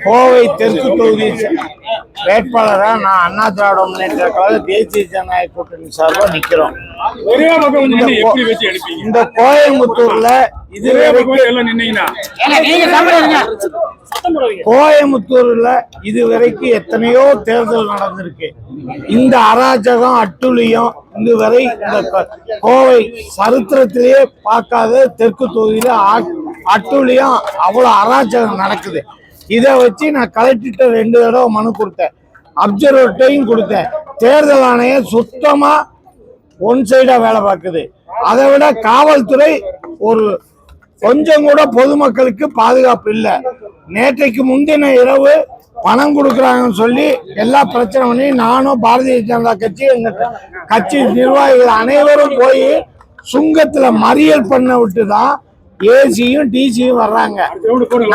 கோவை தெற்கு தொகுதி வேட்பாளரா நான் அண்ணா திராவிட முன்னேற்ற கழக தேசிய ஜனநாயக கூட்டணி சார்பா நிக்கிறோம். இந்த கோயம்புத்தூர்ல இதுவரைக்கும் எத்தனையோ தேர்தல் நடந்திருக்கு. இந்த அராஜகம் அட்டுழியம் இதுவரை இந்த கோவை சரித்திரத்திலேயே பார்க்காத தெற்கு தொகுதியில அட்டுழியம் அவ்வளவு அராஜகம் நடக்குது. இதை வச்சு நான் கலெக்டர்கிட்ட 2 தடவை மனு கொடுத்தேன், அப்சர்வர்ட்டையும் கொடுத்தேன். தேர்தல் ஆணையம் சுத்தமா ஒன் சைடா வேலை பார்க்குது. அதை விட காவல்துறை ஒரு கொஞ்சம் கூட பொதுமக்களுக்கு பாதுகாப்பு இல்லை. நேற்றைக்கு முந்தின இரவு பணம் கொடுக்குறாங்கன்னு சொல்லி எல்லா பிரச்சனை பண்ணி நானும் பாரதிய ஜனதா கட்சி எங்க கட்சி நிர்வாகிகள் அனைவரும் போய் சுங்கத்துல மறியல் பண்ண விட்டுதான் ஏசியும் டிசியும் வர்றாங்க.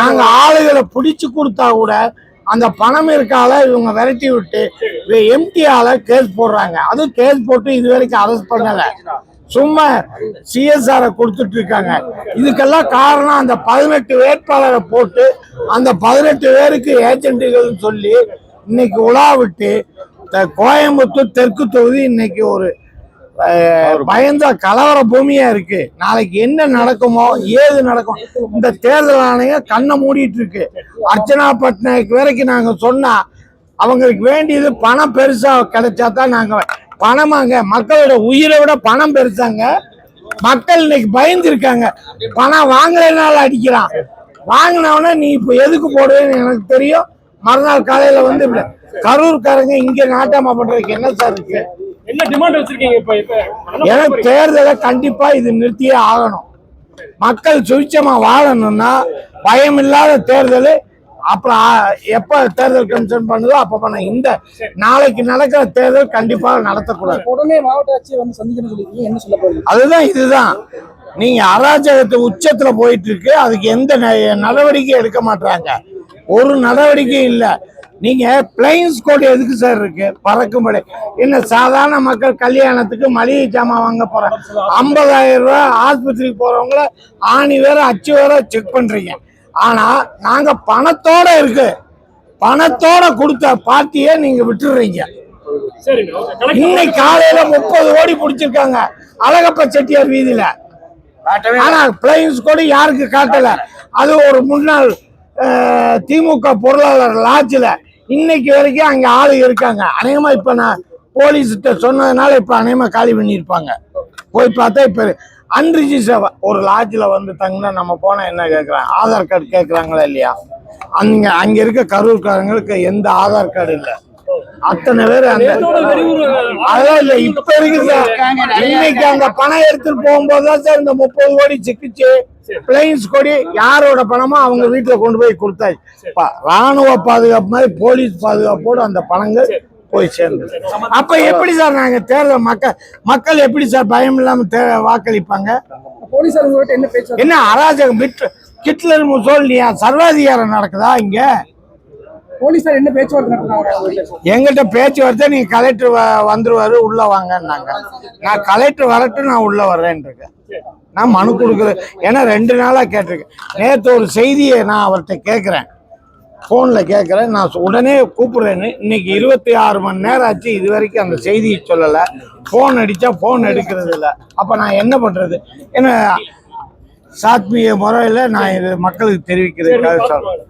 நாங்க ஆளுகளை பிடிச்சு கொடுத்தா கூட அந்த பணம் இருக்கால இவங்க விரட்டி விட்டு எம்டிஆல கேஸ் போடுறாங்க. அதுவும் கேஸ் போட்டு இது வரைக்கும் அரெஸ்ட் பண்ணல, சும்மா சிஎஸ்ஆரை கொடுத்துட்டு இருக்காங்க. இதுக்கெல்லாம் காரணம் அந்த 18 வேட்பாளரை போட்டு அந்த 18 பேருக்கு ஏஜென்ட்டுகள் சொல்லி இன்னைக்கு உலா விட்டு கோயம்புத்தூர் தெற்கு தொகுதி இன்னைக்கு ஒரு பயந்த கலவர பூமியா இருக்கு. நாளைக்கு என்ன நடக்குமோ ஏது நடக்கும் இந்த தேர்தல் ஆணையம் கண்ணை மூடிட்டு இருக்கு. அர்ச்சனா பட்நாயக் வரைக்கும் நாங்க சொன்னா அவங்களுக்கு வேண்டியது பணம் பெருசா கிடைச்சாதான் நாங்க பணமாங்க. மக்களோட உயிரை விட பணம் பெருசாங்க. மக்கள் இன்னைக்கு பயந்து இருக்காங்க. பணம் வாங்கலைனால அடிக்கிறான், வாங்கினவன நீ இப்ப எதுக்கு போடுவேன்னு எனக்கு தெரியும். மறுநாள் காலையில வந்து கரூர்காரங்க இங்க நாட்டாம பண்றதுக்கு என்ன சார் இருக்கு? என்ன டிமாண்ட் வச்சிருக்கீங்க? எனக்கு தேர்தலை கண்டிப்பா இது நிறுத்தியே ஆகணும். மக்கள் சுயமா வாழணும்னா பயம் இல்லாத தேர்தல் அப்புறம் எப்ப தேர்தல் கமிஷன் பண்ணுதோ அப்ப பண்ண. இந்த நாளைக்கு நடக்கிற தேர்தல் கண்டிப்பாக நடத்தக்கூடாது. உடனே மாவட்ட ஆட்சியர் வந்து சந்திக்கணும் என்ன சொல்ல போறீங்க? அதுதான் இதுதான் நீங்க அராஜகத்தை உச்சத்துல போயிட்டு இருக்கு. அதுக்கு எந்த நடவடிக்கை எடுக்க மாட்டாங்க. ஒரு நடவடிக்கை இல்லை. நீங்க பிளைன்ஸ் கோட் எதுக்கு சார் இருக்கு? பறக்கும்படி என்ன சாதாரண மக்கள் கல்யாணத்துக்கு மளிகை ஜாமான் வாங்க போறாங்க, 50,000 ரூபாய் ஆஸ்பத்திரிக்கு போறவங்கள ஆணி வேற அச்சு வேற செக் பண்றீங்க. ஆனா நாங்க பணத்தோட இருக்கு, பணத்தோட கொடுத்த பார்ட்டியை நீங்க விட்டுறீங்க. இன்னைக்கு காலையில 30 கோடி பிடிச்சிருக்காங்க அழகப்ப செட்டியார் வீதியில. ஆனா பிளைன்ஸ் கோட் யாருக்கு காட்டல. அது ஒரு முன்னாள் திமுக பொருளாளர் லாட்ஜில் இன்னைக்கு வரைக்கும் அங்க ஆளு இருக்காங்க. அநேகமா இப்ப நான் போலீஸ்கிட்ட சொன்னதுனால இப்ப அநேகமா காலி பண்ணியிருப்பாங்க. போய் பார்த்தா இப்ப அன்ரிஜிஸ்டர் ஒரு லாட்ஜில் வந்து தங்கினா நம்ம போனா என்ன கேட்கறாங்க? ஆதார் கார்டு கேட்கறாங்களா இல்லையா? அங்க இருக்க கரூர்காரங்களுக்கு எந்த ஆதார் கார்டு இல்லை. அத்தனை பேர் அதான் இல்ல இப்ப இருக்கு சார். இன்னைக்கு அந்த பணம் எடுத்துட்டு போகும்போதுதான் சார் இந்த 30 கோடி சிக்கிச்சு. பிளைன்ஸ் கோடி யாரோட பணமோ அவங்க வீட்டுல கொண்டு போய் கொடுத்தாச்சு. ராணுவ பாதுகாப்பு மாதிரி போலீஸ் பாதுகாப்போடு அந்த பணங்கள் போய் சேர்ந்தது. அப்ப எப்படி சார் நாங்க தேர்தல் மக்கள் எப்படி சார் பயம் இல்லாம வாக்களிப்பாங்க? என்ன அராஜகம்? ஹிட்லர் முசோலினியா சர்வாதிகாரம் நடக்குதா இங்க? போலீசார் என்ன பேச்சுவார்த்தை? எங்கிட்ட பேச்சுவார்த்தை நீங்க கலெக்டர் வந்துருவாரு உள்ள வாங்கன்னாங்க. நான் கலெக்டர் வரட்டும் நான் உள்ள வர்றேன் இருக்கேன். நான் மனு கொடுக்குறேன். ஏன்னா 2 நாளா கேட்டிருக்கேன். நேற்று ஒரு செய்தியை நான் அவர்கிட்ட கேட்குறேன், ஃபோனில் கேட்குறேன். நான் உடனே கூப்பிடுறேன்னு. இன்னைக்கு 26 மணி நேரம் ஆச்சு, இது வரைக்கும் அந்த செய்தியை சொல்லலை. ஃபோன் அடித்தா ஃபோன் எடுக்கிறது இல்லை. அப்போ நான் என்ன பண்ணுறது? ஏன்னா சாத்மீக முறையில் நான் இது மக்களுக்கு தெரிவிக்கிறதுக்காக சொல்றேன்.